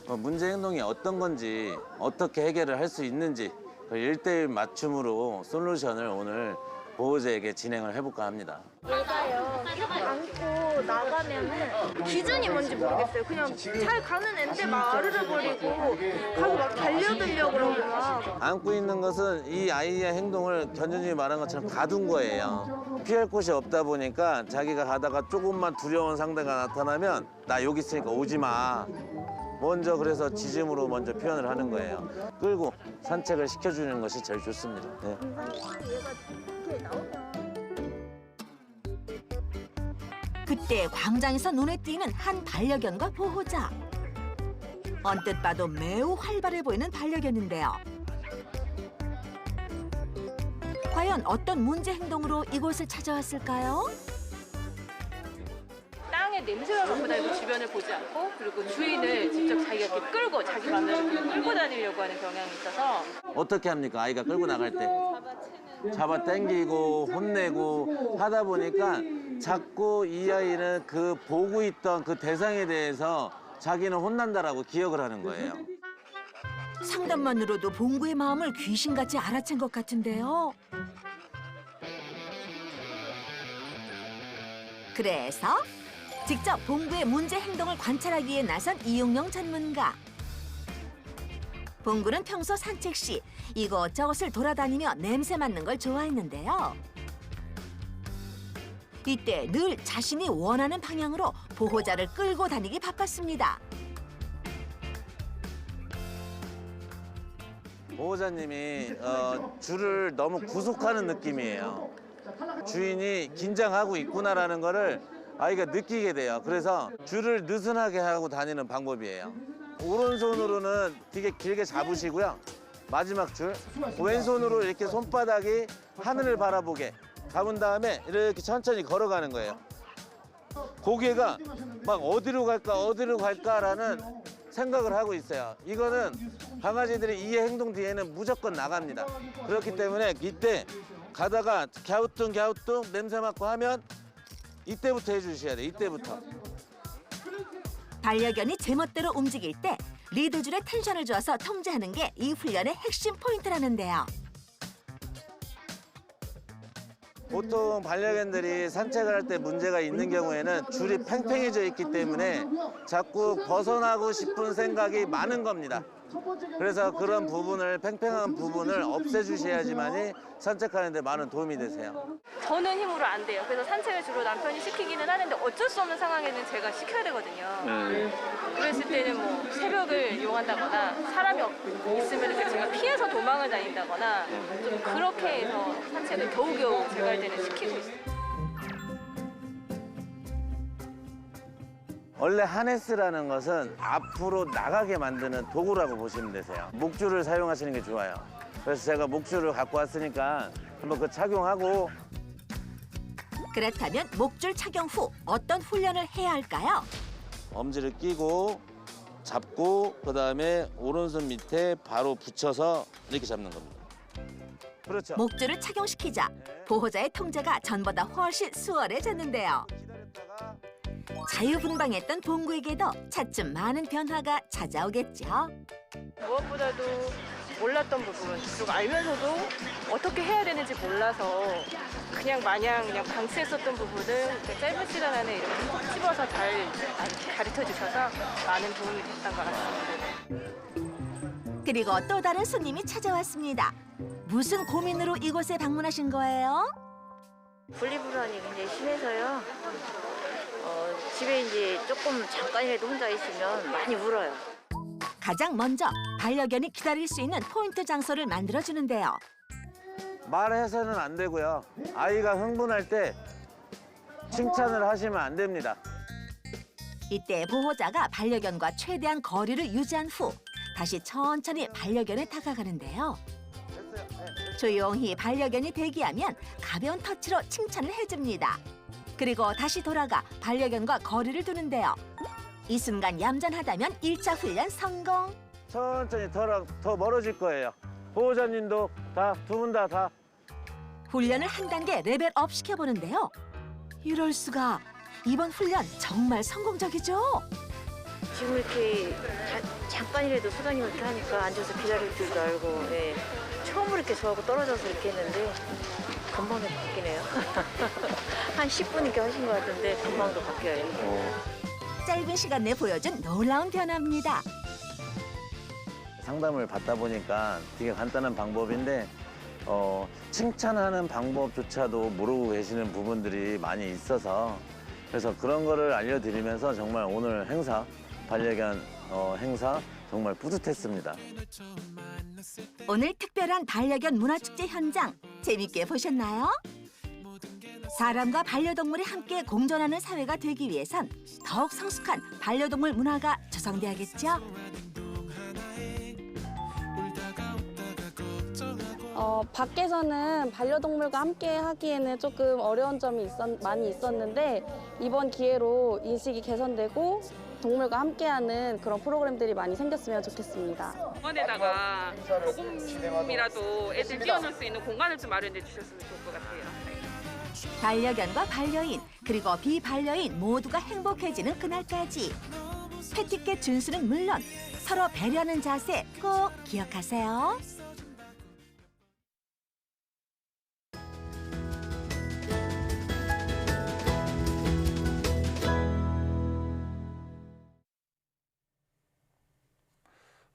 문제 행동이 어떤 건지 어떻게 해결을 할 수 있는지 1:1 맞춤으로 솔루션을 오늘 보호자에게 진행을 해볼까 합니다. 얘가요, 쭉 안고 나가면은 기준이 뭔지 모르겠어요. 그냥 잘 가는 앤데 마르르 버리고 가서 막 달려들려고 그러고 막. 안고 있는 것은 이 아이의 행동을 견준님이 말한 것처럼 가둔 거예요. 피할 곳이 없다 보니까 자기가 가다가 조금만 두려운 상대가 나타나면 나 여기 있으니까 오지 마. 먼저 그래서 짖음으로 먼저 표현을 하는 거예요. 끌고 산책을 시켜주는 것이 제일 좋습니다. 네. 그때 광장에서 눈에 띄는 한 반려견과 보호자. 언뜻 봐도 매우 활발해 보이는 반려견인데요. 과연 어떤 문제 행동으로 이곳을 찾아왔을까요? 땅에 냄새가 맡고 다니고 주변을 보지 않고 그리고 주인을 직접 자기가 이렇게 끌고 자기 맘대로 끌고 다니려고 하는 경향이 있어서 어떻게 합니까? 아이가 끌고 나갈 때. 잡아 당기고 혼내고 하다 보니까 자꾸 이 아이는 그 보고 있던 그 대상에 대해서 자기는 혼난다라고 기억을 하는 거예요. 상담만으로도 봉구의 마음을 귀신같이 알아챈 것 같은데요. 그래서 직접 봉구의 문제 행동을 관찰하기 위해 나선 이용용 전문가. 봉구는 평소 산책 시 이곳저곳을 돌아다니며 냄새 맡는 걸 좋아했는데요. 이때 늘 자신이 원하는 방향으로 보호자를 끌고 다니기 바빴습니다. 보호자님이 줄을 너무 구속하는 느낌이에요. 주인이 긴장하고 있구나라는 거를 아이가 느끼게 돼요. 그래서 줄을 느슨하게 하고 다니는 방법이에요. 오른손으로는 되게 길게 잡으시고요. 마지막 줄 왼손으로 이렇게 손바닥이 하늘을 바라보게 감은 다음에 이렇게 천천히 걸어가는 거예요. 고개가 막 어디로 갈까라는 생각을 하고 있어요. 이거는 강아지들이 이 행동 뒤에는 무조건 나갑니다. 그렇기 때문에 이때 가다가 갸우뚱 냄새 맡고 하면 이때부터 해주셔야 돼요. 이때부터. 반려견이 제멋대로 움직일 때 리드줄에 텐션을 줘서 통제하는 게 이 훈련의 핵심 포인트라는데요. 보통 반려견들이 산책을 할 때 문제가 있는 경우에는 줄이 팽팽해져 있기 때문에 자꾸 벗어나고 싶은 생각이 많은 겁니다. 그래서 그런 부분을, 팽팽한 부분을 없애주셔야지만이 산책하는 데 많은 도움이 되세요. 저는 힘으로 안 돼요. 그래서 산책을 주로 남편이 시키기는 하는데 어쩔 수 없는 상황에는 제가 시켜야 되거든요. 그랬을 때는 뭐 새벽을 이용한다거나 사람이 있으면 제가 피해서 도망을 다닌다거나 좀 그렇게 해서 산책을 겨우겨우 제가 할 때는 시키고 있어요. 원래 하네스라는 것은 앞으로 나가게 만드는 도구라고 보시면 되세요. 목줄을 사용하시는 게 좋아요. 그래서 제가 목줄을 갖고 왔으니까 한번 그 착용하고. 그렇다면 목줄 착용 후 어떤 훈련을 해야 할까요? 엄지를 끼고 잡고 그다음에 오른손 밑에 바로 붙여서 이렇게 잡는 겁니다. 그렇죠. 목줄을 착용시키자 보호자의 통제가 전보다 훨씬 수월해졌는데요. 자유분방했던 봉구에게도 차츰 많은 변화가 찾아오겠죠. 무엇보다도 몰랐던 부분, 그리고 알면서도 어떻게 해야 되는지 몰라서 그냥 방치했었던 부분을 짧은 시간 안에 이렇게 콕 집어서 잘 가르쳐 주셔서 많은 도움이 됐던 것 같습니다. 그리고 또 다른 손님이 찾아왔습니다. 무슨 고민으로 이곳에 방문하신 거예요? 분리불안이 굉장히 심해서요. 집에 이제 조금 잠깐이라도 혼자 있으면 많이 울어요. 가장 먼저 반려견이 기다릴 수 있는 포인트 장소를 만들어주는데요. 말해서는 안 되고요. 아이가 흥분할 때 칭찬을 하시면 안 됩니다. 이때 보호자가 반려견과 최대한 거리를 유지한 후 다시 천천히 반려견에 다가가는데요. 조용히 반려견이 대기하면 가벼운 터치로 칭찬을 해줍니다. 그리고 다시 돌아가 반려견과 거리를 두는데요. 이 순간 얌전하다면 1차 훈련 성공. 천천히 더 멀어질 거예요. 보호자님도 두 분 다. 훈련을 한 단계 레벨업 시켜보는데요. 이럴 수가. 이번 훈련 정말 성공적이죠? 지금 이렇게 잠깐이라도 소장님 이렇게 하니까 앉아서 기다릴 줄도 알고 처음으로 이렇게 저하고 떨어져서 이렇게 했는데 금방 바뀌네요. 한 10분 이렇게 하신 것 같은데 금방도 바뀌어요. 짧은 시간 내 보여준 놀라운 변화입니다. 상담을 받다 보니까 되게 간단한 방법인데 칭찬하는 방법조차도 모르고 계시는 부분들이 많이 있어서 그래서 그런 거를 알려드리면서 정말 오늘 행사, 반려견 행사 정말 뿌듯했습니다. 오늘 특별한 반려견 문화축제 현장 재밌게 보셨나요? 사람과 반려동물이 함께 공존하는 사회가 되기 위해선 더욱 성숙한 반려동물 문화가 조성돼야겠죠? 밖에서는 반려동물과 함께 하기에는 조금 어려운 점이 많이 있었는데 이번 기회로 인식이 개선되고 동물과 함께하는 그런 프로그램들이 많이 생겼으면 좋겠습니다. 공원에다가 조금이라도 애들 뛰어놀 수 있는 공간을 좀 마련해 주셨으면 좋을 것 같아요. 반려견과 반려인 그리고 비반려인 모두가 행복해지는 그날까지 패티켓 준수는 물론 서로 배려하는 자세 꼭 기억하세요.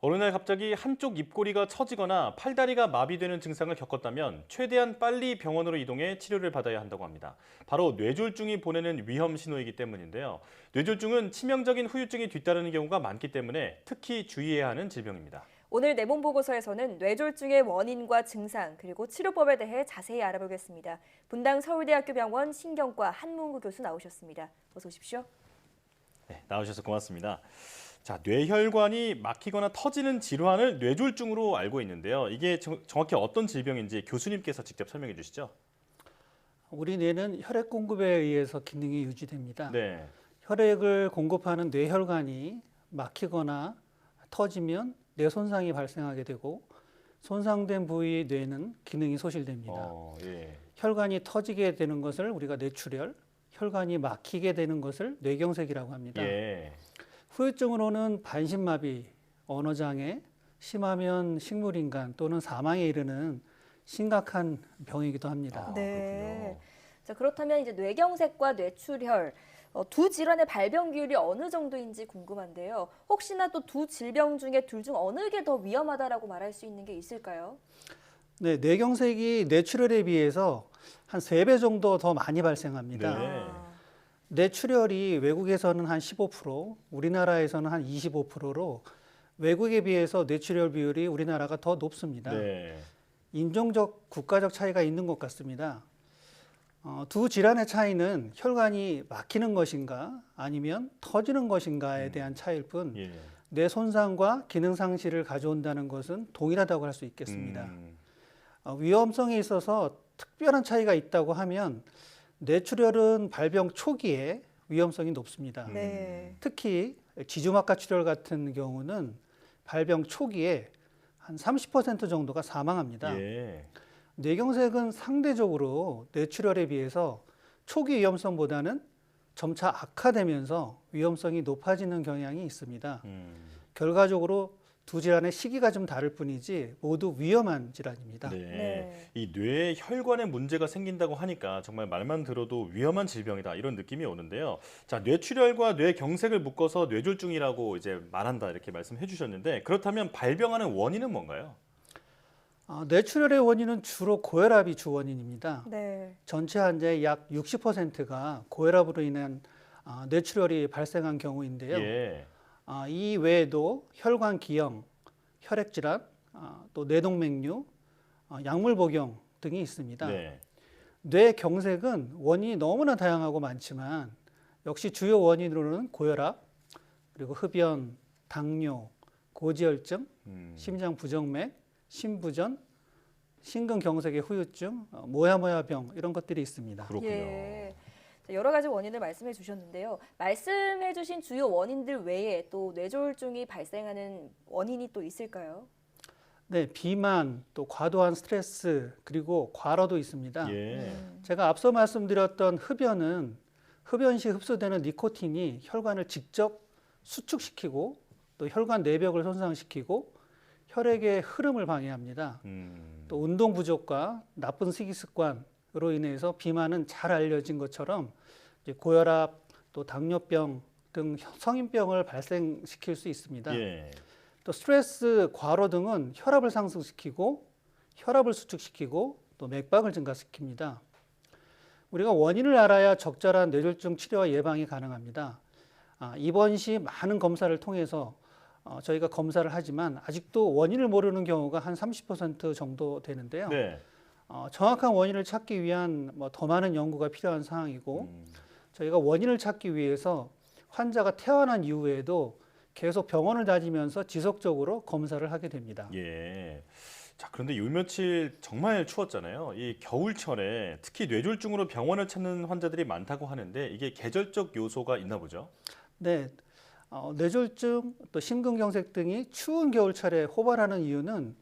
어느 날 갑자기 한쪽 입꼬리가 처지거나 팔다리가 마비되는 증상을 겪었다면 최대한 빨리 병원으로 이동해 치료를 받아야 한다고 합니다. 바로 뇌졸중이 보내는 위험 신호이기 때문인데요. 뇌졸중은 치명적인 후유증이 뒤따르는 경우가 많기 때문에 특히 주의해야 하는 질병입니다. 오늘 내몸 보고서에서는 뇌졸중의 원인과 증상 그리고 치료법에 대해 자세히 알아보겠습니다. 분당 서울대학교 병원 신경과 한문구 교수 나오셨습니다. 어서 오십시오. 네, 나오셔서 고맙습니다. 자, 뇌혈관이 막히거나 터지는 질환을 뇌졸중으로 알고 있는데요. 이게 정확히 어떤 질병인지 교수님께서 직접 설명해 주시죠. 우리 뇌는 혈액 공급에 의해서 기능이 유지됩니다. 네. 혈액을 공급하는 뇌혈관이 막히거나 터지면 뇌 손상이 발생하게 되고 손상된 부위 뇌는 기능이 소실됩니다. 예. 혈관이 터지게 되는 것을 우리가 뇌출혈, 혈관이 막히게 되는 것을 뇌경색이라고 합니다. 예. 후유증으로는 반신마비, 언어장애, 심하면 식물인간 또는 사망에 이르는 심각한 병이기도 합니다. 네. 자, 그렇다면 이제 뇌경색과 뇌출혈 두 질환의 발병 비율이 어느 정도인지 궁금한데요. 혹시나 또 두 질병 중에 둘 중 어느 게 더 위험하다라고 말할 수 있는 게 있을까요? 네, 뇌경색이 뇌출혈에 비해서 한 3배 정도 더 많이 발생합니다. 네. 뇌출혈이 외국에서는 한 15%, 우리나라에서는 한 25%로 외국에 비해서 뇌출혈 비율이 우리나라가 더 높습니다. 네. 인종적, 국가적 차이가 있는 것 같습니다. 두 질환의 차이는 혈관이 막히는 것인가 아니면 터지는 것인가에 대한 차이일 뿐 예. 뇌 손상과 기능 상실을 가져온다는 것은 동일하다고 할 수 있겠습니다. 위험성에 있어서 특별한 차이가 있다고 하면 뇌출혈은 발병 초기에 위험성이 높습니다. 네. 특히 지주막하 출혈 같은 경우는 발병 초기에 한 30% 정도가 사망합니다. 예. 뇌경색은 상대적으로 뇌출혈에 비해서 초기 위험성보다는 점차 악화되면서 위험성이 높아지는 경향이 있습니다. 결과적으로 두 질환의 시기가 좀 다를 뿐이지 모두 위험한 질환입니다. 네. 이 뇌에 혈관에 문제가 생긴다고 하니까 정말 말만 들어도 위험한 질병이다 이런 느낌이 오는데요. 자, 뇌출혈과 뇌경색을 묶어서 뇌졸중이라고 이제 말한다 이렇게 말씀해 주셨는데 그렇다면 발병하는 원인은 뭔가요? 뇌출혈의 원인은 주로 고혈압이 주 원인입니다. 네. 전체 환자의 약 60%가 고혈압으로 인한 뇌출혈이 발생한 경우인데요. 예. 이 외에도 혈관 기형, 혈액 질환, 또 뇌동맥류, 약물 복용 등이 있습니다. 네. 뇌경색은 원인이 너무나 다양하고 많지만 역시 주요 원인으로는 고혈압, 그리고 흡연, 당뇨, 고지혈증, 심장 부정맥, 심부전, 심근경색의 후유증, 모야모야병 이런 것들이 있습니다. 그렇군요. 예. 여러 가지 원인을 말씀해 주셨는데요. 말씀해 주신 주요 원인들 외에 또 뇌졸중이 발생하는 원인이 또 있을까요? 네, 비만, 또 과도한 스트레스, 그리고 과로도 있습니다. 예. 제가 앞서 말씀드렸던 흡연은 흡연 시 흡수되는 니코틴이 혈관을 직접 수축시키고 또 혈관 내벽을 손상시키고 혈액의 흐름을 방해합니다. 또 운동 부족과 나쁜 식이 습관으로 인해서 비만은 잘 알려진 것처럼 이제 고혈압, 또 당뇨병 등 성인병을 발생시킬 수 있습니다. 예. 또 스트레스, 과로 등은 혈압을 상승시키고 혈압을 수축시키고 또 맥박을 증가시킵니다. 우리가 원인을 알아야 적절한 뇌졸중 치료와 예방이 가능합니다. 입원 시 많은 검사를 통해서 저희가 검사를 하지만 아직도 원인을 모르는 경우가 한 30% 정도 되는데요. 네. 정확한 원인을 찾기 위한 더 많은 연구가 필요한 상황이고 저희가 원인을 찾기 위해서 환자가 퇴원한 이후에도 계속 병원을 다니면서 지속적으로 검사를 하게 됩니다. 예. 자, 그런데 요 며칠 정말 추웠잖아요. 이 겨울철에 특히 뇌졸중으로 병원을 찾는 환자들이 많다고 하는데 이게 계절적 요소가 있나 보죠? 네. 뇌졸중, 또 심근경색 등이 추운 겨울철에 호발하는 이유는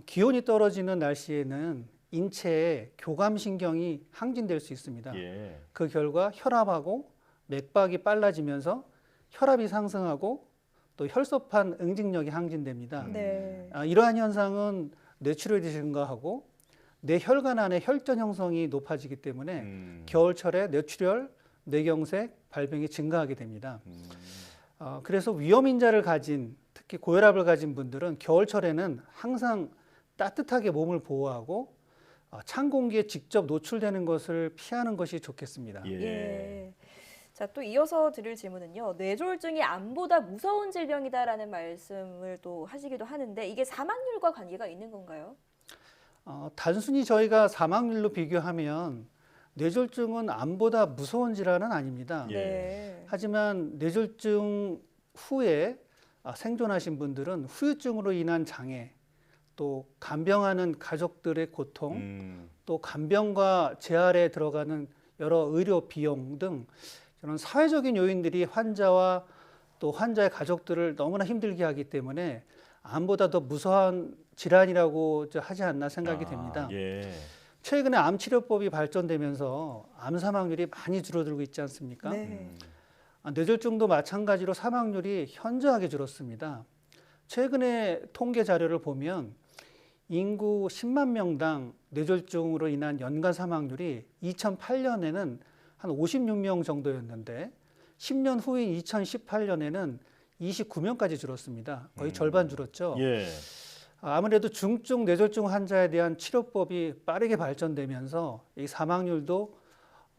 기온이 떨어지는 날씨에는 인체에 교감신경이 항진될 수 있습니다. 예. 그 결과 혈압하고 맥박이 빨라지면서 혈압이 상승하고 또 혈소판 응징력이 항진됩니다. 네. 이러한 현상은 뇌출혈이 증가하고 뇌혈관 안에 혈전 형성이 높아지기 때문에 겨울철에 뇌출혈, 뇌경색 발병이 증가하게 됩니다. 그래서 위험인자를 가진 특히 고혈압을 가진 분들은 겨울철에는 항상 따뜻하게 몸을 보호하고 찬 공기에 직접 노출되는 것을 피하는 것이 좋겠습니다. 예. 자, 또 이어서 드릴 질문은요. 뇌졸중이 암보다 무서운 질병이다라는 말씀을 또 하시기도 하는데 이게 사망률과 관계가 있는 건가요? 단순히 저희가 사망률로 비교하면 뇌졸중은 암보다 무서운 질환은 아닙니다. 네. 하지만 뇌졸중 후에 생존하신 분들은 후유증으로 인한 장애, 또 간병하는 가족들의 고통, 또 간병과 재활에 들어가는 여러 의료 비용 등 저는 사회적인 요인들이 환자와 또 환자의 가족들을 너무나 힘들게 하기 때문에 암보다 더 무서운 질환이라고 하지 않나 생각이 됩니다. 예. 최근에 암 치료법이 발전되면서 암 사망률이 많이 줄어들고 있지 않습니까? 네. 뇌졸중도 마찬가지로 사망률이 현저하게 줄었습니다. 최근에 통계 자료를 보면 인구 10만 명당 뇌졸중으로 인한 연간 사망률이 2008년에는 한 56명 정도였는데 10년 후인 2018년에는 29명까지 줄었습니다. 거의 절반 줄었죠. 예. 아무래도 중증 뇌졸중 환자에 대한 치료법이 빠르게 발전되면서 이 사망률도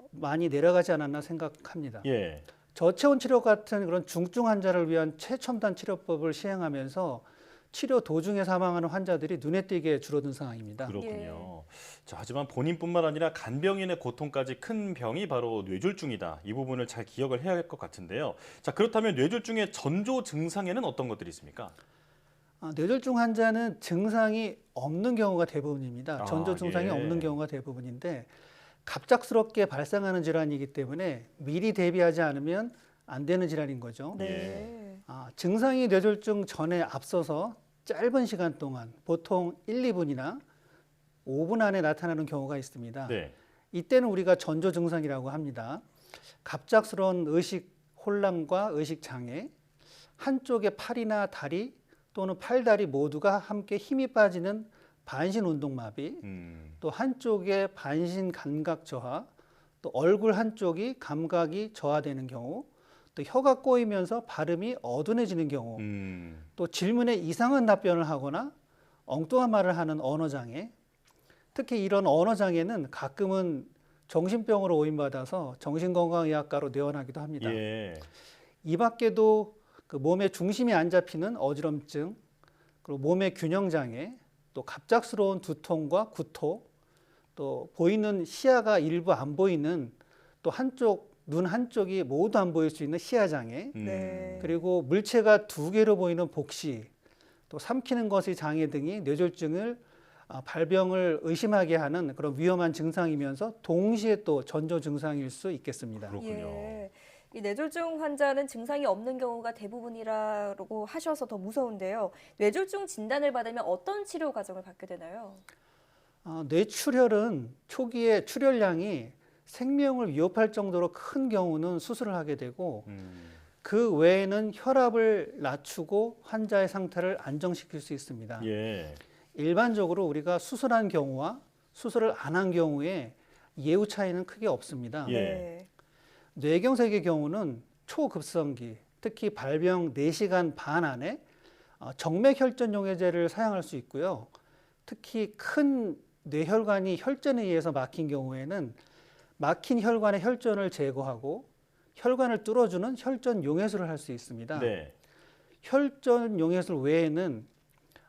많이 내려가지 않았나 생각합니다. 예. 저체온 치료 같은 그런 중증 환자를 위한 최첨단 치료법을 시행하면서 치료 도중에 사망하는 환자들이 눈에 띄게 줄어든 상황입니다. 그렇군요. 자, 하지만 본인뿐만 아니라 간병인의 고통까지 큰 병이 바로 뇌졸중이다. 이 부분을 잘 기억을 해야 할 것 같은데요. 자, 그렇다면 뇌졸중의 전조 증상에는 어떤 것들이 있습니까? 뇌졸중 환자는 증상이 없는 경우가 대부분입니다. 전조 증상이 예. 없는 경우가 대부분인데 갑작스럽게 발생하는 질환이기 때문에 미리 대비하지 않으면 안 되는 질환인 거죠. 네. 증상이 뇌졸중 전에 앞서서 짧은 시간 동안 보통 1, 2분이나 5분 안에 나타나는 경우가 있습니다. 네. 이때는 우리가 전조 증상이라고 합니다. 갑작스러운 의식 혼란과 의식 장애, 한쪽의 팔이나 다리 또는 팔다리 모두가 함께 힘이 빠지는 반신 운동마비, 또 한쪽의 반신 감각 저하, 또 얼굴 한쪽이 감각이 저하되는 경우, 또 혀가 꼬이면서 발음이 어둔해지는 경우, 또 질문에 이상한 답변을 하거나 엉뚱한 말을 하는 언어장애, 특히 이런 언어장애는 가끔은 정신병으로 오인받아서 정신건강의학과로 내원하기도 합니다. 예. 이 밖에도 그 몸의 중심이 안 잡히는 어지럼증, 그리고 몸의 균형장애, 또 갑작스러운 두통과 구토, 또 보이는 시야가 일부 안 보이는 또 눈 한쪽이 모두 안 보일 수 있는 시야장애, 네. 그리고 물체가 두 개로 보이는 복시, 또 삼키는 것의 장애 등이 뇌졸중을 발병을 의심하게 하는 그런 위험한 증상이면서 동시에 또 전조 증상일 수 있겠습니다. 그렇군요. 예. 이 뇌졸중 환자는 증상이 없는 경우가 대부분이라고 하셔서 더 무서운데요. 뇌졸중 진단을 받으면 어떤 치료 과정을 받게 되나요? 뇌출혈은 초기에 출혈량이 생명을 위협할 정도로 큰 경우는 수술을 하게 되고 그 외에는 혈압을 낮추고 환자의 상태를 안정시킬 수 있습니다. 예. 일반적으로 우리가 수술한 경우와 수술을 안 한 경우에 예후 차이는 크게 없습니다. 예. 뇌경색의 경우는 초급성기, 특히 발병 4시간 반 안에 정맥혈전 용해제를 사용할 수 있고요. 특히 큰 뇌혈관이 혈전에 의해서 막힌 경우에는 막힌 혈관의 혈전을 제거하고 혈관을 뚫어주는 혈전 용해술을 할 수 있습니다. 네. 혈전 용해술 외에는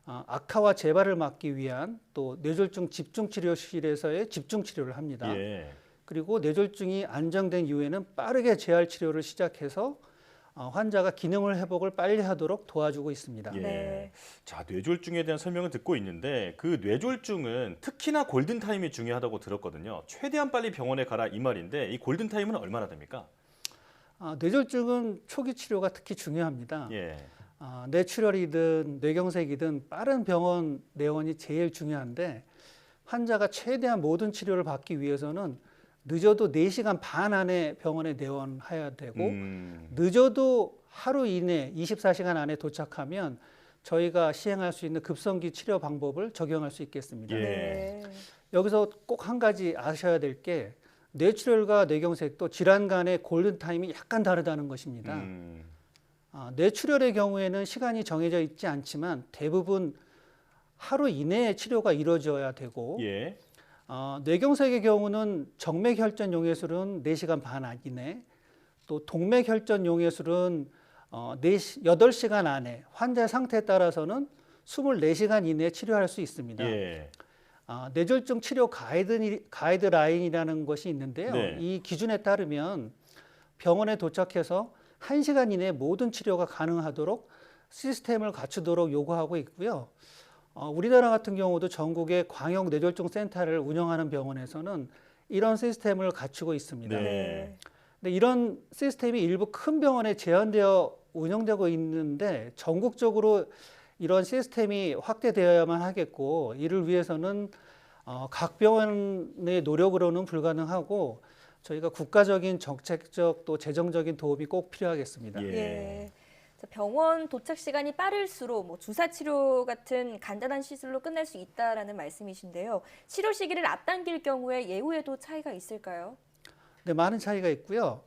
악화와 재발을 막기 위한 또 뇌졸중 집중치료실에서의 집중치료를 합니다. 예. 그리고 뇌졸중이 안정된 이후에는 빠르게 재활 치료를 시작해서 환자가 기능을 회복을 빨리 하도록 도와주고 있습니다. 예. 네. 자, 뇌졸중에 대한 설명을 듣고 있는데 그 뇌졸중은 특히나 골든타임이 중요하다고 들었거든요. 최대한 빨리 병원에 가라 이 말인데 이 골든타임은 얼마나 됩니까? 뇌졸중은 초기 치료가 특히 중요합니다. 예. 뇌출혈이든 뇌경색이든 빠른 병원 내원이 제일 중요한데 환자가 최대한 모든 치료를 받기 위해서는 늦어도 4시간 반 안에 병원에 내원해야 되고 늦어도 하루 이내 24시간 안에 도착하면 저희가 시행할 수 있는 급성기 치료 방법을 적용할 수 있겠습니다. 네. 여기서 꼭 한 가지 아셔야 될 게 뇌출혈과 뇌경색도 질환 간의 골든타임이 약간 다르다는 것입니다. 뇌출혈의 경우에는 시간이 정해져 있지 않지만 대부분 하루 이내에 치료가 이루어져야 되고 예. 뇌경색의 경우는 정맥혈전 용해술은 4시간 반 이내, 또 동맥혈전 용해술은 8시간 안에 환자의 상태에 따라서는 24시간 이내에 치료할 수 있습니다. 예. 뇌졸중 치료 가이드라인이라는 것이 있는데요. 네. 이 기준에 따르면 병원에 도착해서 1시간 이내에 모든 치료가 가능하도록 시스템을 갖추도록 요구하고 있고요. 우리나라 같은 경우도 전국의 광역 뇌졸중 센터를 운영하는 병원에서는 이런 시스템을 갖추고 있습니다. 네. 근데 이런 시스템이 일부 큰 병원에 제한되어 운영되고 있는데 전국적으로 이런 시스템이 확대되어야만 하겠고, 이를 위해서는 각 병원의 노력으로는 불가능하고 저희가 국가적인 정책적 또 재정적인 도움이 꼭 필요하겠습니다. 예. 병원 도착 시간이 빠를수록 뭐 주사 치료 같은 간단한 시술로 끝날 수 있다라는 말씀이신데요. 치료 시기를 앞당길 경우에 예후에도 차이가 있을까요? 네, 많은 차이가 있고요.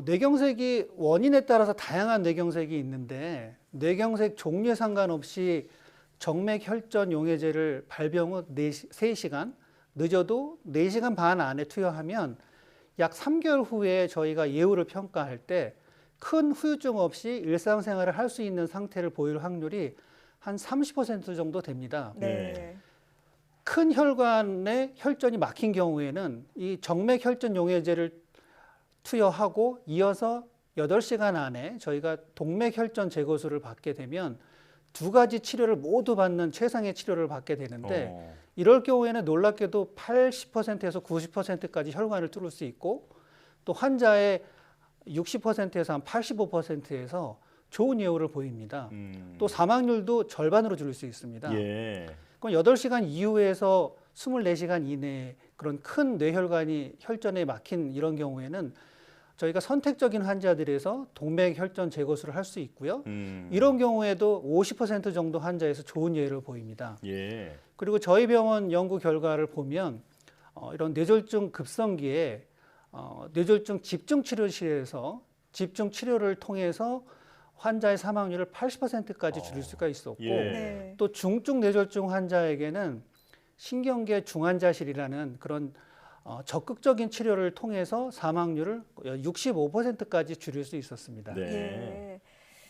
뇌경색이 원인에 따라서 다양한 뇌경색이 있는데 뇌경색 종류에 상관없이 정맥 혈전 용해제를 발병 후 3시간, 늦어도 4시간 반 안에 투여하면 약 3개월 후에 저희가 예후를 평가할 때 큰 후유증 없이 일상생활을 할 수 있는 상태를 보일 확률이 한 30% 정도 됩니다. 네. 큰 혈관에 혈전이 막힌 경우에는 이 정맥 혈전 용해제를 투여하고 이어서 8시간 안에 저희가 동맥 혈전 제거술을 받게 되면 2가지 치료를 모두 받는 최상의 치료를 받게 되는데 이럴 경우에는 놀랍게도 80%에서 90%까지 혈관을 뚫을 수 있고 또 환자의 60%에서 한 85%에서 좋은 예후를 보입니다. 또 사망률도 절반으로 줄일 수 있습니다. 예. 그럼 8시간 이후에서 24시간 이내에 그런 큰 뇌혈관이 혈전에 막힌 이런 경우에는 저희가 선택적인 환자들에서 동맥 혈전 제거술을 할 수 있고요. 이런 경우에도 50% 정도 환자에서 좋은 예를 보입니다. 예. 그리고 저희 병원 연구 결과를 보면 이런 뇌졸중 급성기에 뇌졸중 집중치료실에서 집중치료를 통해서 환자의 사망률을 80%까지 줄일 수가 있었고 예. 또 중증 뇌졸중 환자에게는 신경계 중환자실이라는 그런 적극적인 치료를 통해서 사망률을 65%까지 줄일 수 있었습니다. 네. 예.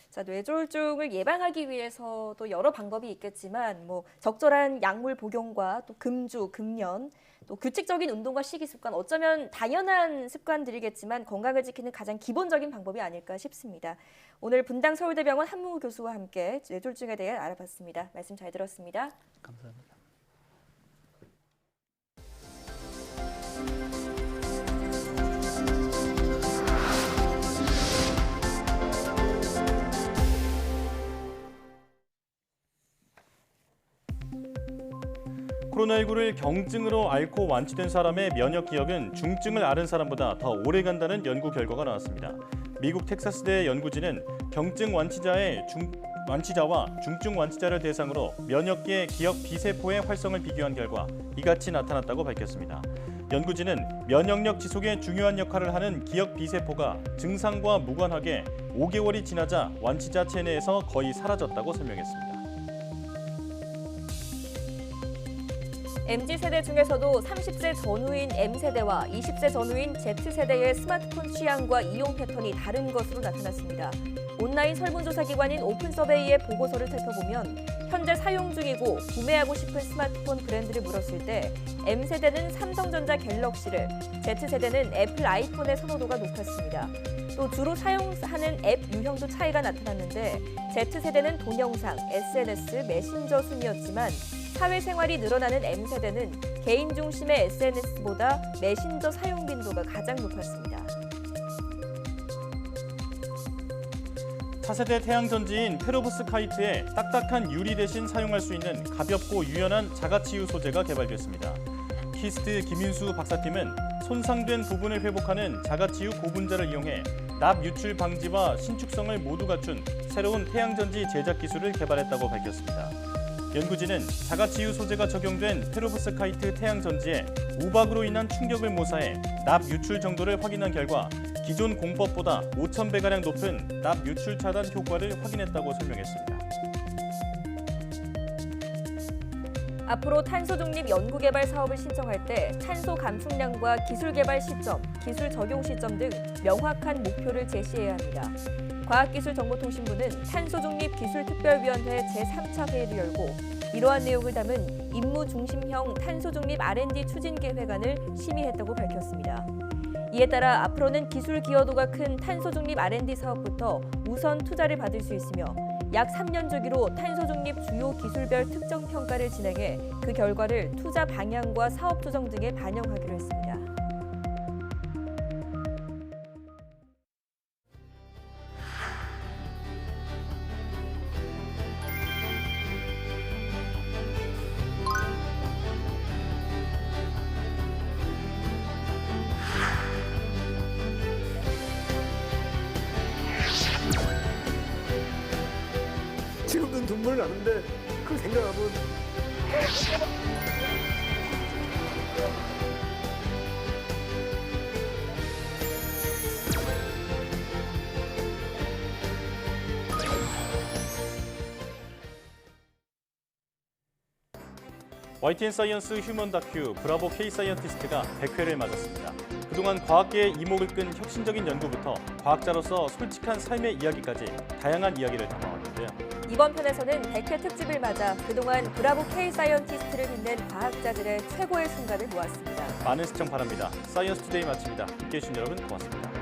자, 뇌졸중을 예방하기 위해서도 여러 방법이 있겠지만 뭐 적절한 약물 복용과 또 금주, 금연, 또 규칙적인 운동과 식이습관, 어쩌면 당연한 습관들이겠지만 건강을 지키는 가장 기본적인 방법이 아닐까 싶습니다. 오늘 분당 서울대병원 한무우 교수와 함께 뇌졸중에 대해 알아봤습니다. 말씀 잘 들었습니다. 감사합니다. 코로나19를 경증으로 앓고 완치된 사람의 면역 기억은 중증을 앓은 사람보다 더 오래 간다는 연구 결과가 나왔습니다. 미국 텍사스대 연구진은 경증 완치자와 중증 완치자를 대상으로 면역계의 기억 B세포의 활성을 비교한 결과 이같이 나타났다고 밝혔습니다. 연구진은 면역력 지속에 중요한 역할을 하는 기억 B세포가 증상과 무관하게 5개월이 지나자 완치자 체내에서 거의 사라졌다고 설명했습니다. MZ세대 중에서도 30세 전후인 M세대와 20세 전후인 Z세대의 스마트폰 취향과 이용 패턴이 다른 것으로 나타났습니다. 온라인 설문조사 기관인 오픈서베이의 보고서를 살펴보면 현재 사용 중이고 구매하고 싶은 스마트폰 브랜드를 물었을 때 M세대는 삼성전자 갤럭시를, Z세대는 애플 아이폰의 선호도가 높았습니다. 또 주로 사용하는 앱 유형도 차이가 나타났는데 Z세대는 동영상, SNS, 메신저 순이었지만 사회생활이 늘어나는 M세대는 개인 중심의 SNS보다 메신저 사용 빈도가 가장 높았습니다. 차세대 태양전지인 페로브스카이트에 딱딱한 유리 대신 사용할 수 있는 가볍고 유연한 자가치유 소재가 개발됐습니다. 키스트 김인수 박사팀은 손상된 부분을 회복하는 자가치유 고분자를 이용해 납 유출 방지와 신축성을 모두 갖춘 새로운 태양전지 제작 기술을 개발했다고 밝혔습니다. 연구진은 자가치유 소재가 적용된 페로브스카이트 태양전지에 우박으로 인한 충격을 모사해 납 유출 정도를 확인한 결과 기존 공법보다 5,000배가량 높은 납 유출 차단 효과를 확인했다고 설명했습니다. 앞으로 탄소 중립 연구개발 사업을 신청할 때 탄소 감축량과 기술 개발 시점, 기술 적용 시점 등 명확한 목표를 제시해야 합니다. 과학기술정보통신부는 탄소중립기술특별위원회 제3차 회의를 열고 이러한 내용을 담은 임무중심형 탄소중립 R&D 추진계획안을 심의했다고 밝혔습니다. 이에 따라 앞으로는 기술 기여도가 큰 탄소중립 R&D 사업부터 우선 투자를 받을 수 있으며 약 3년 주기로 탄소 중립 주요 기술별 특정 평가를 진행해 그 결과를 투자 방향과 사업 조정 등에 반영하기로 했습니다. 지금도 눈물 나는데 그걸 생각하면 YTN 사이언스 휴먼 다큐 브라보 K 사이언티스트가 100회를 맞았습니다. 그동안 과학계의 이목을 끈 혁신적인 연구부터 과학자로서 솔직한 삶의 이야기까지 다양한 이야기를 담아왔는데요. 이번 편에서는 100회 특집을 맞아 그동안 브라보 K 사이언티스트를 빛낸 과학자들의 최고의 순간을 모았습니다. 많은 시청 바랍니다. 사이언스 투데이 마칩니다. 함께해 주신 여러분 고맙습니다.